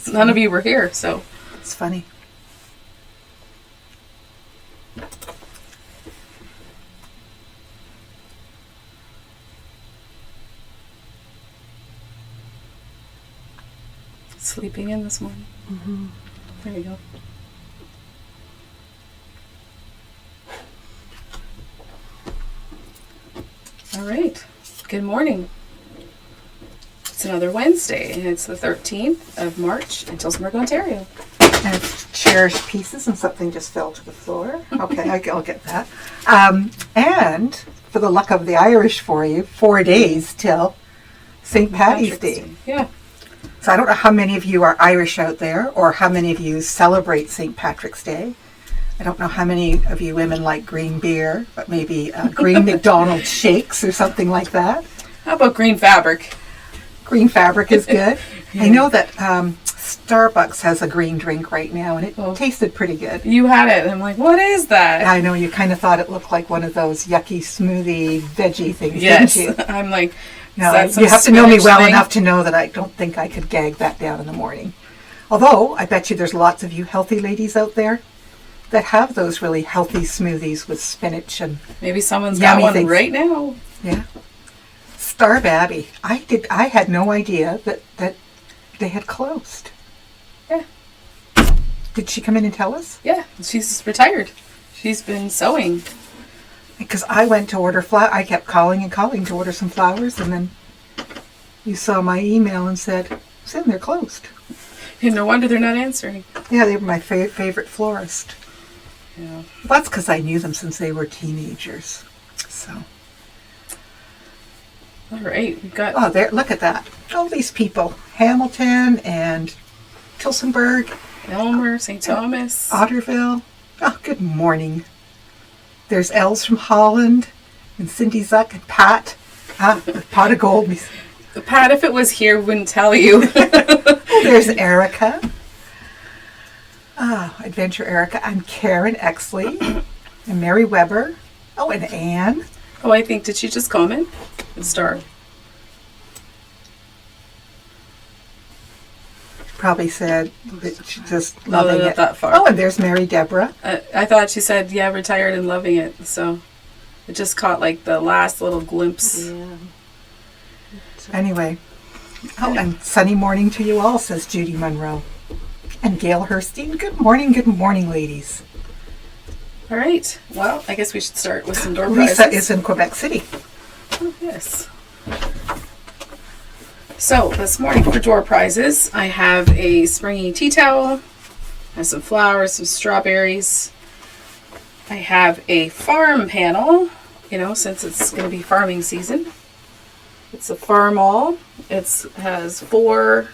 None of you were here, so. It's funny. Sleeping in this morning. Mm-hmm. There you go. All right. Good morning. It's another Wednesday, and it's the 13th of March in Tillsonburg, Ontario. And it's cherished pieces, and something just fell to the floor. Okay, I'll get that. And for the luck of the Irish for you, 4 days till St. Paddy's Day. Yeah. So I don't know how many of you are Irish out there, or how many of you celebrate St. Patrick's Day. I don't know how many of you women like green beer, but maybe green McDonald's shakes or something like that. How about green fabric? Green fabric is good. I know that Starbucks has a green drink right now, and it tasted pretty good. You had it, and I'm like, what is that? I know, you kind of thought it looked like one of those yucky smoothie veggie things, yes. didn't you? I'm like, no, you have to know me well enough to know that I don't think I could gag that down in the morning. Although, I bet you there's lots of you healthy ladies out there that have those really healthy smoothies with spinach and maybe someone's got one right now. Yeah. Starb Abbey. I had no idea that they had closed. Yeah. Did she come in and tell us? Yeah, she's retired. She's been sewing. Because I went to order I kept calling and calling to order some flowers, and then you saw my email and said, Sin, they're closed. And no wonder they're not answering. Yeah, they were my favorite florist. Yeah. Well, that's because I knew them since they were teenagers. So. All right, we've got... Oh, there! Look at that. All these people. Hamilton and Tillsonburg. Elmer, St. Thomas. Otterville. Oh, good morning. There's Els from Holland and Cindy Zuck and Pat. Pot of gold. Pat, if it was here, wouldn't tell you. There's Erica. Adventure Erica. I'm Karen Exley. And Mary Weber. Oh, and Anne. Oh, I think, did she just comment? Star. Probably said that she's just loving it. That far. Oh, and there's Mary Deborah. I thought she said, yeah, retired and loving it. So it just caught like the last little glimpse. Yeah. Anyway. Oh, and sunny morning to you all, says Judy Monroe. And Gail Herstein. Good morning, ladies. All right. Well, I guess we should start with some door prizes. Lisa is in Quebec City. Oh, yes. So this morning for door prizes, I have a springy tea towel, I have some flowers, some strawberries. I have a farm panel, since it's going to be farming season. It's a farm all. It has 4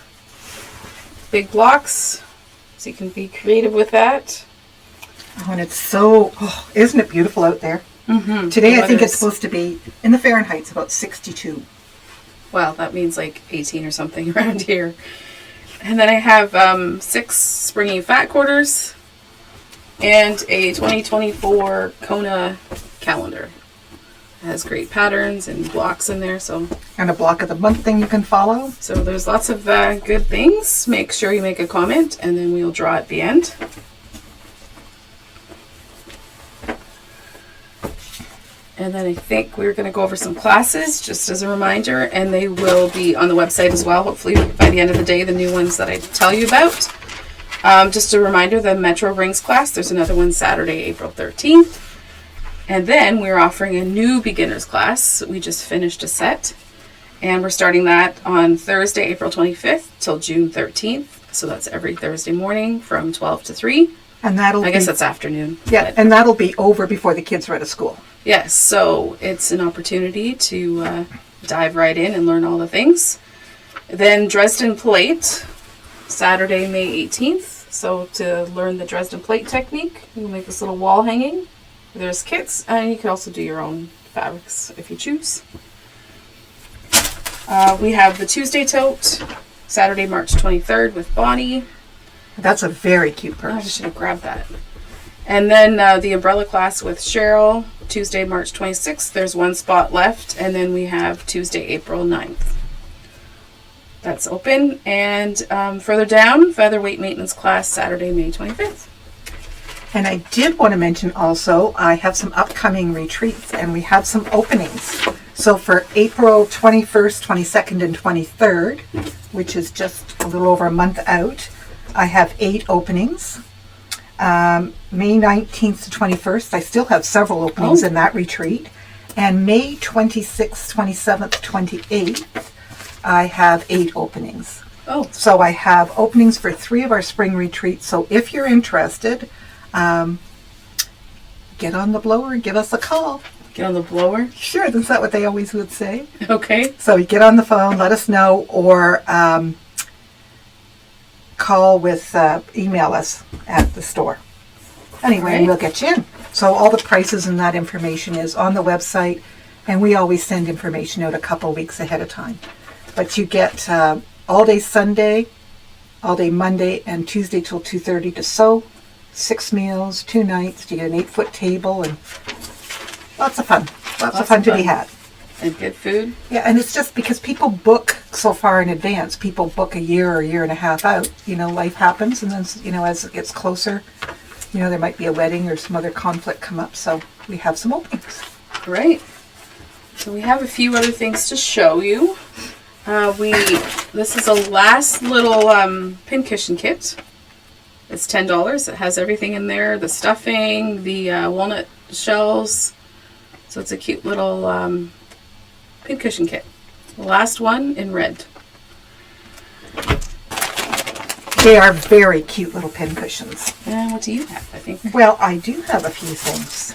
big blocks, so you can be creative with that. Oh, and it's isn't it beautiful out there? Mm-hmm. Today I think it's supposed to be, in the Fahrenheit, about 62. Well, that means like 18 or something around here. And then I have 6 springy fat quarters and a 2024 Kona calendar. It has great patterns and blocks in there. And a block of the month thing you can follow. So there's lots of good things. Make sure you make a comment, and then we'll draw at the end. And then I think we're going to go over some classes, just as a reminder, and they will be on the website as well, hopefully by the end of the day, the new ones that I tell you about. Just a reminder, the Metro Rings class, there's another one Saturday, April 13th. And then we're offering a new beginners class. We just finished a set, and we're starting that on Thursday, April 25th till June 13th. So that's every Thursday morning from 12 to 3. And I guess that's afternoon. Yeah, and that'll be over before the kids are out of school. Yes, so it's an opportunity to dive right in and learn all the things. Then Dresden Plate, Saturday, May 18th. So to learn the Dresden Plate technique, you can make this little wall hanging. There's kits, and you can also do your own fabrics if you choose. We have the Tuesday Tote, Saturday, March 23rd with Bonnie. That's a very cute purse. I should have grabbed that. And then the umbrella class with Cheryl, Tuesday, March 26th. There's 1 spot left. And then we have Tuesday, April 9th. That's open. And further down, featherweight maintenance class, Saturday, May 25th. And I did want to mention also, I have some upcoming retreats and we have some openings. So for April 21st, 22nd, and 23rd, which is just a little over a month out, I have 8 openings. May 19th to 21st, I still have several openings in that retreat. And May 26th, 27th, 28th, I have 8 openings. Oh. So I have openings for 3 of our spring retreats. So if you're interested, get on the blower and give us a call. Get on the blower? Sure, is that what they always would say? Okay. So you get on the phone, let us know, or call with, email us at the store. Anyway, Right. we'll get you in. So all the prices and that information is on the website, and we always send information out a couple weeks ahead of time. But you get all day Sunday, all day Monday, and Tuesday till 2:30 to sew. 6 meals, 2 nights. You get an 8-foot table and lots of fun. Lots of fun to be had. And good food. Yeah, and it's just because people book so far in advance. People book a year or a year and a half out. Life happens, and then, as it gets closer, there might be a wedding or some other conflict come up. So we have some openings. Right. So we have a few other things to show you. This is a last little pincushion kit. It's $10. It has everything in there, the stuffing, the walnut shells. So it's a cute little pincushion kit. The last one in red. They are very cute little pincushions. And what do you have, I think? Well, I do have a few things.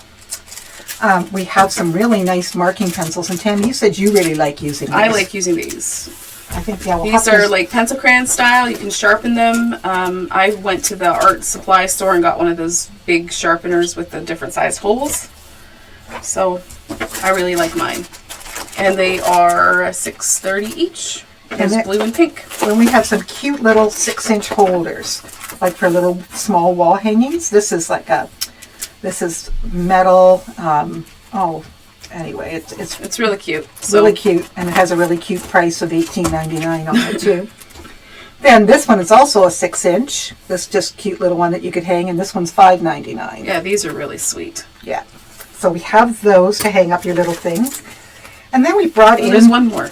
We have some really nice marking pencils. And Tammy, you said you really like using these. I like using these. I think, yeah, These are like pencil crayon style. You can sharpen them. I went to the art supply store and got one of those big sharpeners with the different size holes. So I really like mine. And they are $6.30 each. There's blue and pink. Then we have some cute little 6-inch holders, like for little small wall hangings. This is metal. Anyway, It's really cute. Really cute, and it has a really cute price of $18.99 on it too. Then this one is also a 6-inch. This just cute little one that you could hang, and this one's $5.99. Yeah, these are really sweet. Yeah. So we have those to hang up your little things. And then we brought in... There's one more.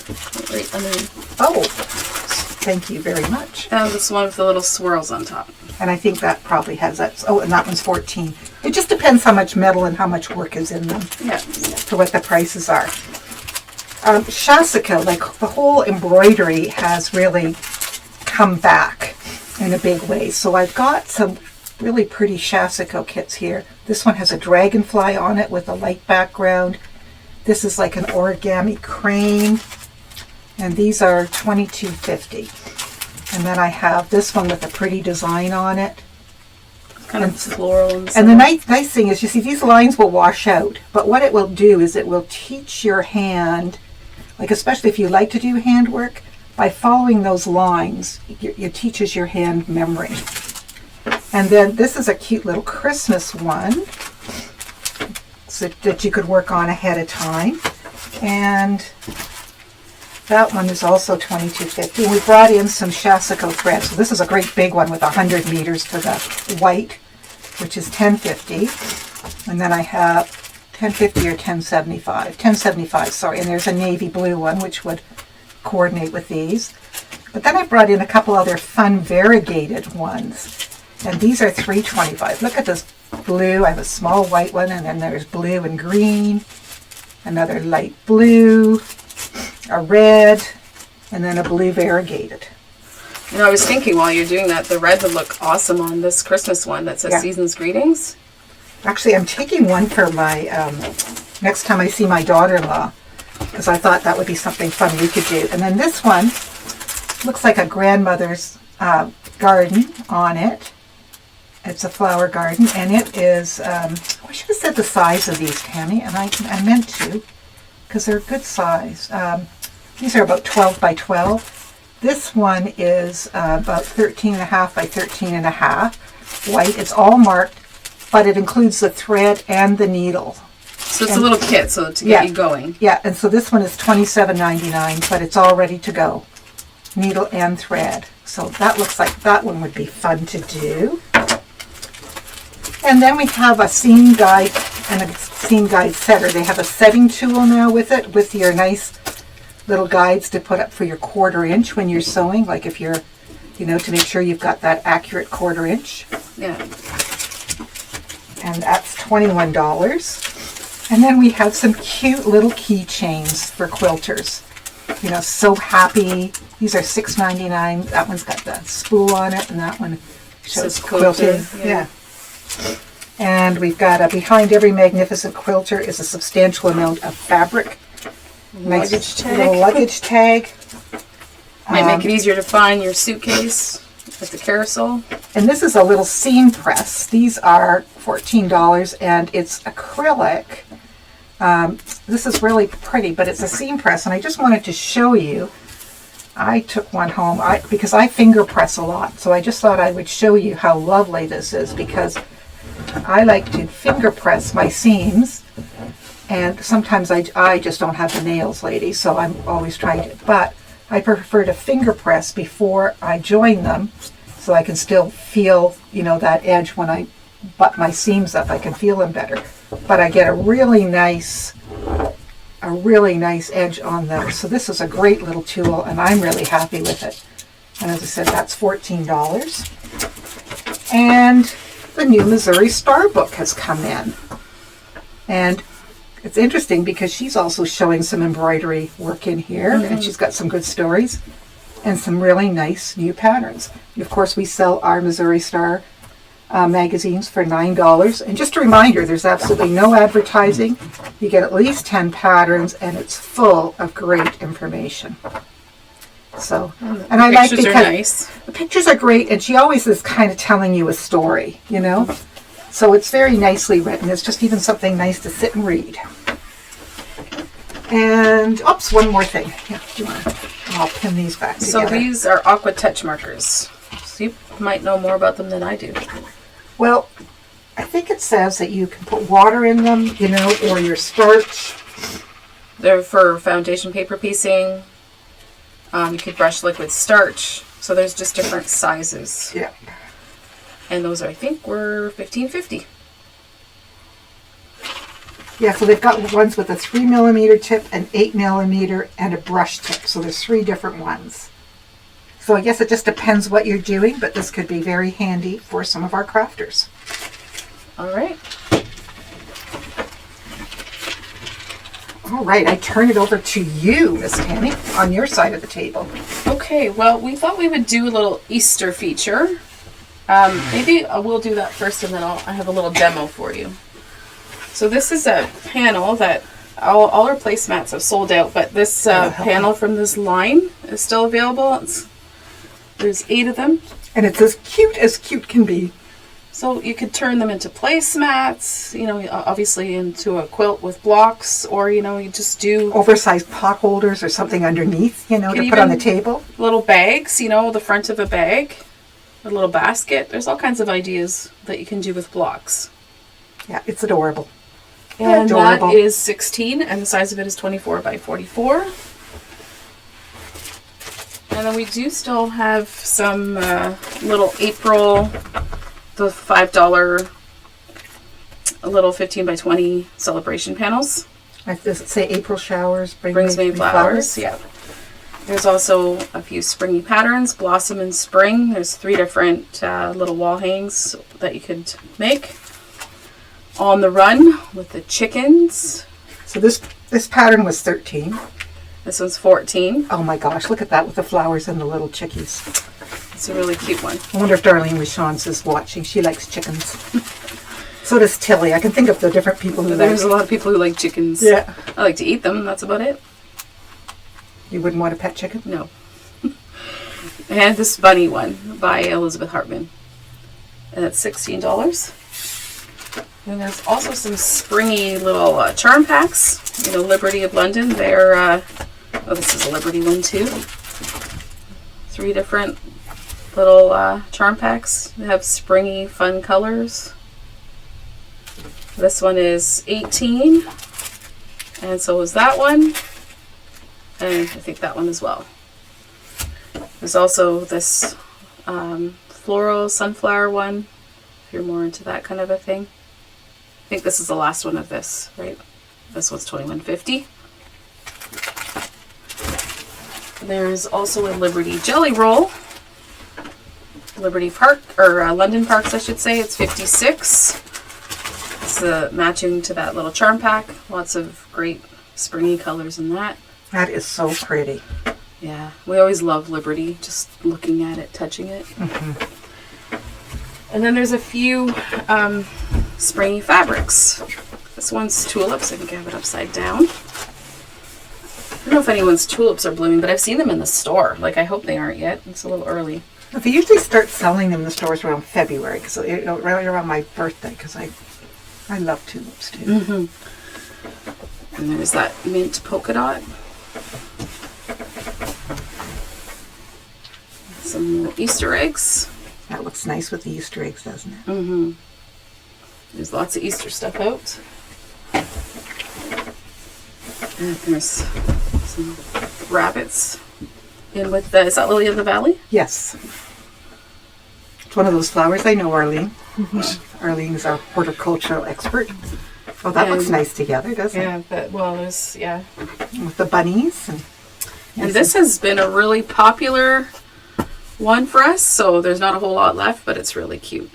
Right underneath. Oh, thank you very much. And this one with the little swirls on top. And I think that probably has that. Oh, and that one's $14. It just depends how much metal and how much work is in them. Yeah. To what the prices are. Shasika, like the whole embroidery has really come back in a big way. So I've got some really pretty Shasiko kits here. This one has a dragonfly on it with a light background. This is like an origami crane. And these are $22.50. And then I have this one with a pretty design on it. Kind of floral. And the nice thing is, you see, these lines will wash out. But what it will do is it will teach your hand, like especially if you like to do handwork, by following those lines, it teaches your hand memory. And then this is a cute little Christmas one so that you could work on ahead of time. And that one is also $22.50. We brought in some Shasiko thread. So this is a great big one with 100 meters to the white, which is $10.50. And then I have $10.50 or $10.75. $10.75, sorry. And there's a navy blue one, which would coordinate with these. But then I brought in a couple other fun variegated ones. And these are $3.25. Look at this blue. I have a small white one, and then there's blue and green. Another light blue. A red, and then a blue variegated. I was thinking while you're doing that, the red would look awesome on this Christmas one that says Season's Greetings. Actually, I'm taking one for my, next time I see my daughter-in-law, because I thought that would be something fun we could do. And then this one looks like a grandmother's garden on it. It's a flower garden, and it is, I should have said the size of these, Tammy, and I meant to, because they're a good size. These are about 12 by 12. This one is about 13.5 by 13.5. White. It's all marked, but it includes the thread and the needle. So it's a little kit, so to get you going. Yeah, and so this one is $27.99, but it's all ready to go needle and thread. So that looks like that one would be fun to do. And then we have a seam guide and a seam guide setter. They have a setting tool now with it, with your nice little guides to put up for your 1/4 inch when you're sewing, like if you're, to make sure you've got that accurate 1/4 inch. Yeah. And that's $21. And then we have some cute little keychains for quilters. So happy. These are $6.99. That one's got the spool on it, and that one shows Says quilting. quilted, Yeah. And we've got behind every magnificent quilter is a substantial amount of fabric. Nice Luggage tag. little luggage tag. Might make it easier to find your suitcase at the carousel. And this is a little seam press. These are $14, and it's acrylic. This is really pretty, but it's a seam press, and I just wanted to show you. I took one home because I finger press a lot, so I just thought I would show you how lovely this is, because I like to finger press my seams, and sometimes I just don't have the nails, ladies, so I'm always trying to, but I prefer to finger press before I join them, so I can still feel, that edge when I butt my seams up. I can feel them better, but I get a really nice edge on those. So this is a great little tool, and I'm really happy with it. And as I said, that's $14. And the new Missouri Star book has come in. And it's interesting because she's also showing some embroidery work in here, and she's got some good stories and some really nice new patterns. Of course, we sell our Missouri Star magazines for $9. And just a reminder, there's absolutely no advertising. You get at least 10 patterns, and it's full of great information. So, and I like Pictures are because nice. the pictures are great, and she always is kind of telling you a story, So it's very nicely written. It's just even something nice to sit and read. And, oops, one more thing. Yeah, do you want to? I'll pin these back together. So these are Aqua Touch markers. So you might know more about them than I do. Well, I think it says that you can put water in them, or your starch. They're for foundation paper piecing. You could brush liquid starch. So there's just different sizes. Yeah. And those, I think, were $15.50. Yeah, so they've got ones with a 3mm tip, an 8mm, and a brush tip. So there's 3 different ones. So I guess it just depends what you're doing, but this could be very handy for some of our crafters. All right. All right, I turn it over to you, Miss Tammy, on your side of the table. Okay, well, we thought we would do a little Easter feature. Maybe we'll do that first, and then I have a little demo for you. So this is a panel that all our placemats have sold out, but this panel from this line is still available. There's 8 of them. And it's as cute can be. So you could turn them into placemats, obviously into a quilt with blocks, or, you just do Oversized pot holders or something underneath, to put on the table. little bags, the front of a bag, a little basket. There's all kinds of ideas that you can do with blocks. Yeah, it's adorable. And Adorable. that is 16, and the size of it is 24 by 44. And then we do still have some little April, the $5 little 15 by 20 celebration panels. Does it say April showers Brings me flowers. Yeah. There's also a few springy patterns, blossom in spring. There's 3 different little wall hangs that you could make. On the run with the chickens. So this pattern was 13. This one's 14. Oh my gosh, look at that with the flowers and the little chickies. It's a really cute one. I wonder if Darlene Wichans is watching. She likes chickens. So does Tilly. I can think of the different people who There's like. a lot of people who like chickens. Yeah. I like to eat them. That's about it. You wouldn't want a pet chicken? No. And this bunny one by Elizabeth Hartman. And that's $16. And there's also some springy little charm packs. Liberty of London. They're, this is a Liberty one too. 3 different little charm packs. They have springy, fun colors. This one is 18. And so is that one. And I think that one as well. There's also this floral sunflower one, if you're more into that kind of a thing. I think this is the last one of this, right? This one's $21.50. There's also a Liberty Jelly Roll. Liberty Park, or London Parks, I should say. It's $56. It's matching to that little charm pack. Lots of great springy colors in that. That is so pretty. Yeah, we always love Liberty, just looking at it, touching it. And then there's a few springy fabrics. This one's tulips. I think I have it upside down. I don't know if anyone's tulips are blooming, but I've seen them in the store. Like, I hope they aren't yet. It's a little early. They usually start selling them in the stores around February, because right around my birthday, because I love tulips too. And there's that mint polka dot. Some little Easter eggs. That looks nice with the Easter eggs, doesn't it? There's lots of Easter stuff out. And there's some rabbits in with the, is that Lily of the Valley? Yes. It's one of those flowers. I know Arlene. Arlene is our horticultural expert. Oh, that looks nice together, doesn't it? Yeah, but, well, there's, yeah. With the bunnies. And this has been a really popular one for us, so there's not a whole lot left, but it's really cute.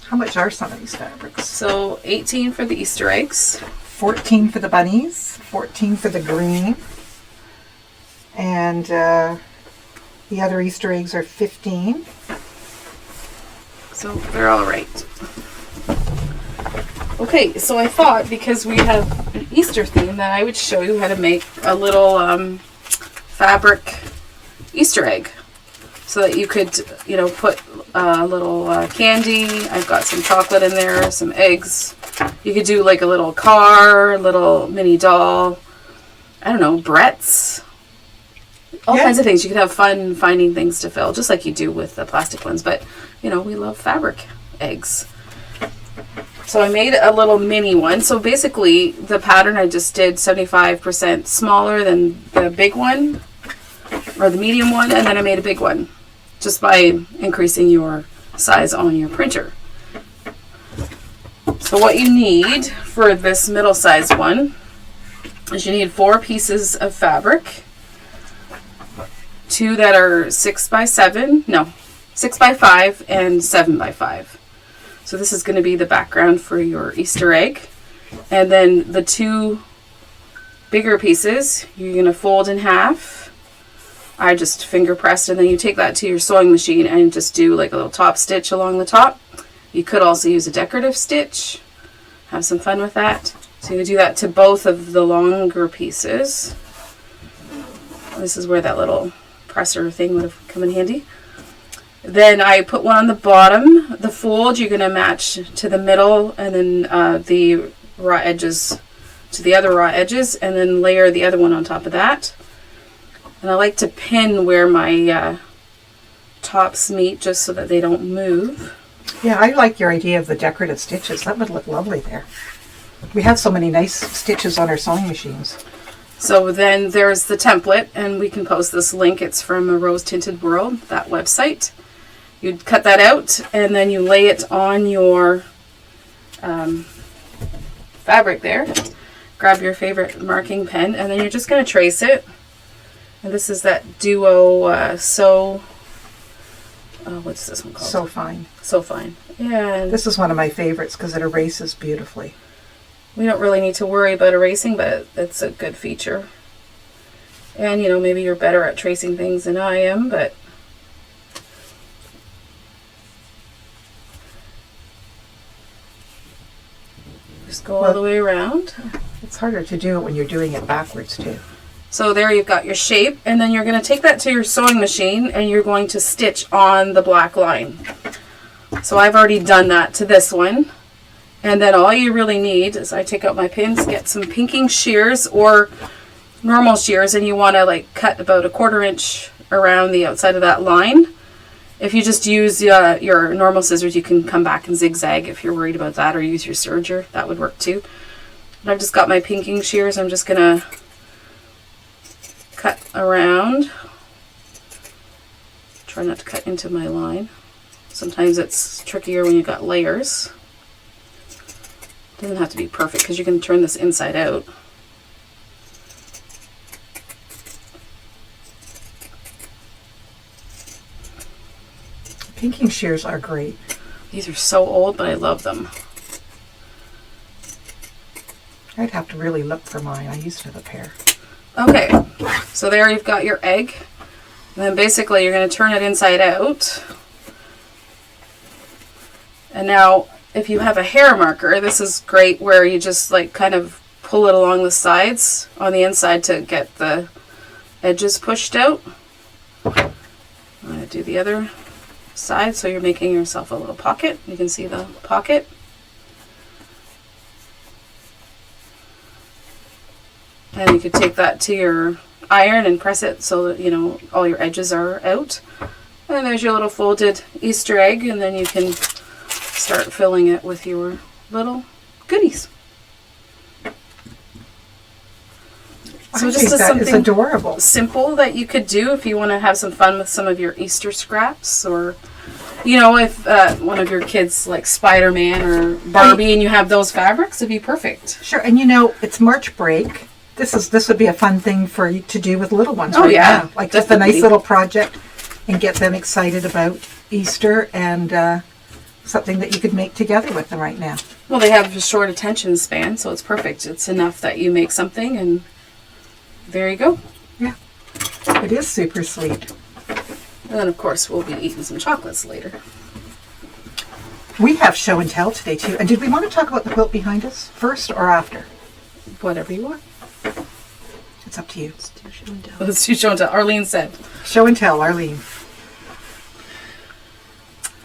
How much are some of these fabrics? So $18 for the Easter eggs. $14 for the bunnies, $14 for the green, and the other Easter eggs are $15. So they're all right. Okay, so I thought because we have an Easter theme that I would show you how to make a little fabric Easter egg, so that you could, you know, put a little candy. I've got some chocolate in there, some eggs. You could do like a little car, little mini doll. I don't know, Brett's. All kinds of things. You could have fun finding things to fill, just like you do with the plastic ones. But, you know, we love fabric eggs. So I made a little mini one. So basically, the pattern I just did 75% smaller than the big one, or the medium one, and then I made a big one, just by increasing your size on your printer. So what you need for this middle size one is you need 4 pieces of fabric, 2 that are 6 by 5 and 7 by 5. So this is going to be the background for your Easter egg. And then the 2 bigger pieces, you're going to fold in half. I just finger pressed, and then you take that to your sewing machine and just do like a little top stitch along the top. You could also use a decorative stitch. Have some fun with that. So you do that to both of the longer pieces. This is where that little presser thing would have come in handy. Then I put one on the bottom. The fold you're going to match to the middle, and then the raw edges to the other raw edges, and then layer the other one on top of that. And I like to pin where my tops meet, just so that they don't move. Yeah, I like your idea of the decorative stitches. That would look lovely there. We have so many nice stitches on our sewing machines. So then there's the template, and we can post this link. It's from A Rose Tinted World, that website. You'd cut that out, and then you lay it on your fabric there. Grab your favorite marking pen, and then you're just going to trace it. And this is that Duo what's this one called? So fine. So Fine. Yeah. This is one of my favorites because it erases beautifully. We don't really need to worry about erasing, but it's a good feature. And, you know, maybe you're better at tracing things than I am, but just go all the way around. It's harder to do it when you're doing it backwards too. So there you've got your shape, and then you're going to take that to your sewing machine, and you're going to stitch on the black line. So I've already done that to this one. And then all you really need is, I take out my pins, get some pinking shears or normal shears, and you want to like cut about 1/4 inch around the outside of that line. If you just use your normal scissors, you can come back and zigzag if you're worried about that, or use your serger. That would work too. But I've just got my pinking shears. I'm just going to cut around Try not to cut into my line. Sometimes it's trickier when you've got layers. Doesn't have to be perfect because you can turn this inside out. Pinking shears are great. These are so old, but I love them. I'd have to really look for mine. I used to have a pair. Okay, so there you've got your egg. And then basically you're going to turn it inside out. And now if you have a hair marker, this is great where you just like kind of pull it along the sides on the inside to get the edges pushed out. I'm going to do the other side so you're making yourself a little pocket. You can see the pocket. And you could take that to your iron and press it so that, you know, all your edges are out. And there's your little folded Easter egg, and then you can start filling it with your little goodies. So I just think that is something adorable. simple that you could do if you want to have some fun with some of your Easter scraps, or, you know, if one of your kids like Spider-Man or Barbie and you have those fabrics, it'd be perfect. Sure, and you know, it's March break. This would be a fun thing for you to do with little ones Oh, right yeah, now. Like just a definitely. nice little project and get them excited about Easter and something that you could make together with them right now. Well, they have a short attention span, so it's perfect. It's enough that you make something, and there you go. Yeah, it is super sweet. And then, of course, we'll be eating some chocolates later. We have show and tell today too. And did we want to talk about the quilt behind us first or after? Whatever you want. It's up to you. Let's do show and tell. Arlene said. Show and tell, Arlene.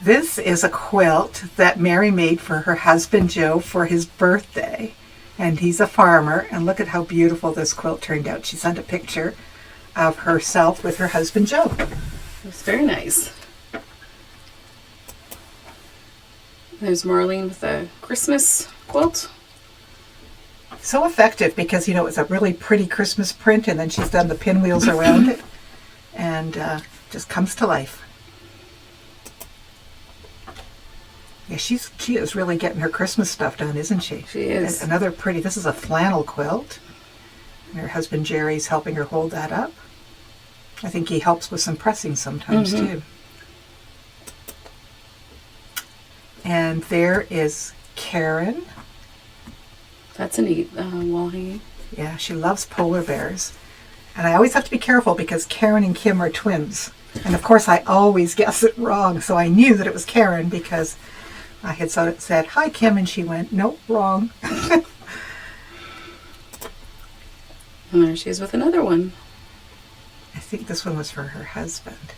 This is a quilt that Mary made for her husband Joe for his birthday. And he's a farmer. And look at how beautiful this quilt turned out. She sent a picture of herself with her husband Joe. It's very nice. There's Marlene with a Christmas quilt. So effective because, you know, it's a really pretty Christmas print and then she's done the pinwheels around it and just comes to life. Yeah, she is really getting her Christmas stuff done, isn't she? She is. And another pretty, this is a flannel quilt. And her husband Jerry's helping her hold that up. I think he helps with some pressing sometimes too. And there is Karen. That's a neat wall hanging. Yeah, she loves polar bears. And I always have to be careful because Karen and Kim are twins. And of course I always guess it wrong. So I knew that it was Karen because I had said, "Hi Kim," and she went, "Nope, wrong." And there she is with another one. I think this one was for her husband.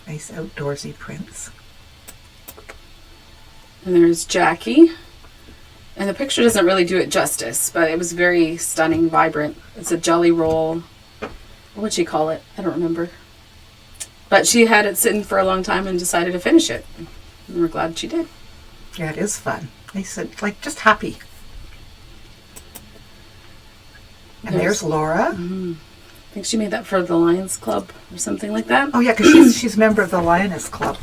Nice outdoorsy prints. And there's Jackie. And the picture doesn't really do it justice, but it was very stunning, vibrant. It's a jelly roll. What'd she call it? I don't remember. But she had it sitting for a long time and decided to finish it. And we're glad she did. Yeah, it is fun. They said, like, just happy. And there's Laura. I think she made that for the Lions Club or something like that. Oh, yeah, because she's a member of the Lioness Club.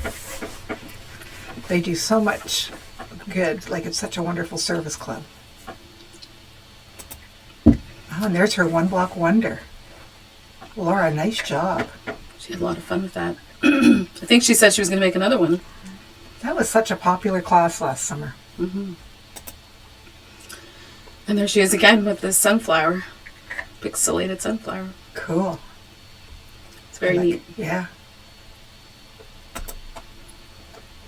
They do so much good. Like, it's such a wonderful service club. Oh, and there's her one block wonder. Laura, nice job. She had a lot of fun with that. I think she said she was going to make another one. That was such a popular class last summer. And there she is again with this sunflower. Pixelated sunflower. Cool. It's very neat. Yeah.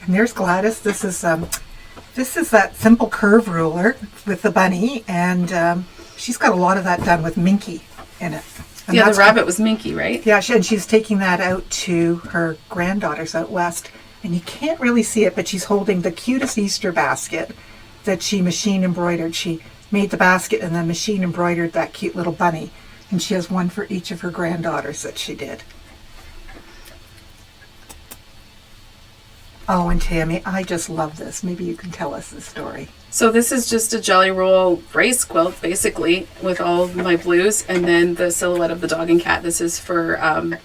And there's Gladys. This is that simple curve ruler with the bunny, and she's got a lot of that done with Minky in it. And Yeah, the that's rabbit was Minky, right? Yeah, and she's taking that out to her granddaughters out west, and you can't really see it, but she's holding the cutest Easter basket that she machine embroidered. She made the basket and then machine embroidered that cute little bunny, and she has one for each of her granddaughters that she did. Oh, and Tammy, I just love this. Maybe you can tell us the story. So this is just a Jelly Roll race quilt, basically, with all of my blues, and then the silhouette of the dog and cat. This is for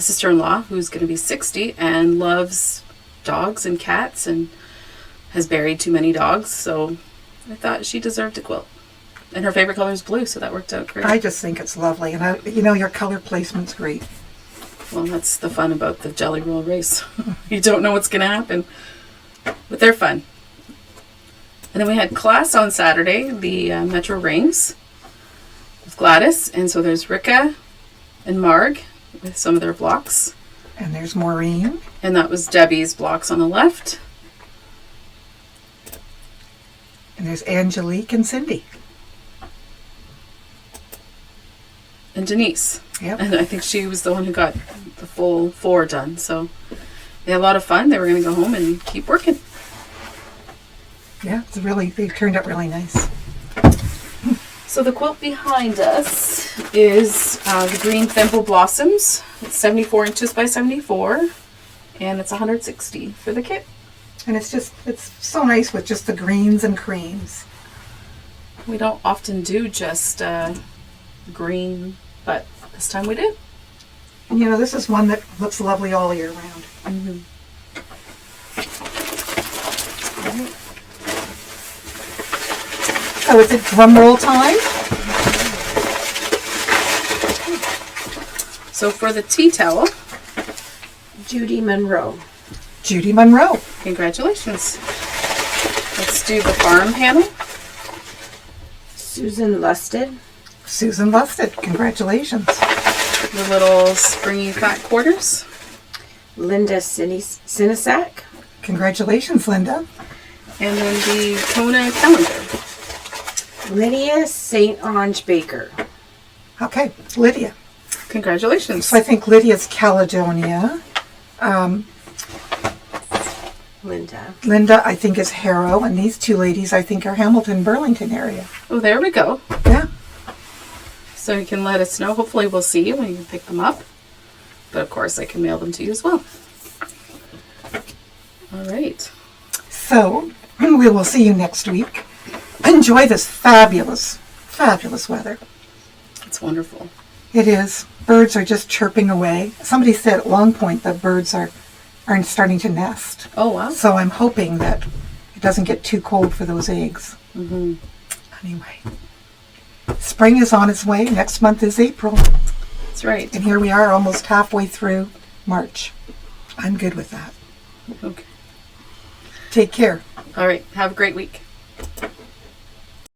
sister-in-law who's going to be 60 and loves dogs and cats and has buried too many dogs, so I thought she deserved a quilt. And her favorite color is blue, so that worked out great. I just think it's lovely, and your color placement's great. Well, that's the fun about the Jelly Roll race. You don't know what's going to happen, but they're fun. And then we had class on Saturday, the Metro Rings with Gladys, and so there's Rika and Marg with some of their blocks. And there's Maureen. And that was Debbie's blocks on the left. And there's Angelique and Cindy. And Denise. Yep. And I think she was the one who got the full 4 done. So they had a lot of fun. They were going to go home and keep working. Yeah, they turned out really nice. So the quilt behind us is the Green Thimble Blossoms. It's 74 inches by 74. And it's $160 for the kit. And it's so nice with just the greens and creams. We don't often do just green, but this time we did. And this is one that looks lovely all year round. Mm-hmm. Right. So is it drum roll time? So for the tea towel, Judy Monroe. Judy Monroe. Congratulations. Let's do the farm panel. Susan Lusted. Susan Lusted. Congratulations. The little springy fat quarters. Linda Sinisak. Congratulations, Linda. And then the Kona calendar. Lydia St. Ange Baker. Okay, Lydia. Congratulations. So I think Lydia's Caledonia. Linda, I think, is Harrow, and these two ladies, I think, are Hamilton, Burlington area. Oh, there we go. Yeah. So you can let us know. Hopefully we'll see you when you pick them up. But of course I can mail them to you as well. All right. So we will see you next week. Enjoy this fabulous, fabulous weather. It's wonderful. It is. Birds are just chirping away. Somebody said at Long Point that birds are starting to nest. Oh, wow. So I'm hoping that it doesn't get too cold for those eggs. Mm-hmm. Anyway, spring is on its way. Next month is April. That's right. And here we are almost halfway through March. I'm good with that. Okay. Take care. All right. Have a great week.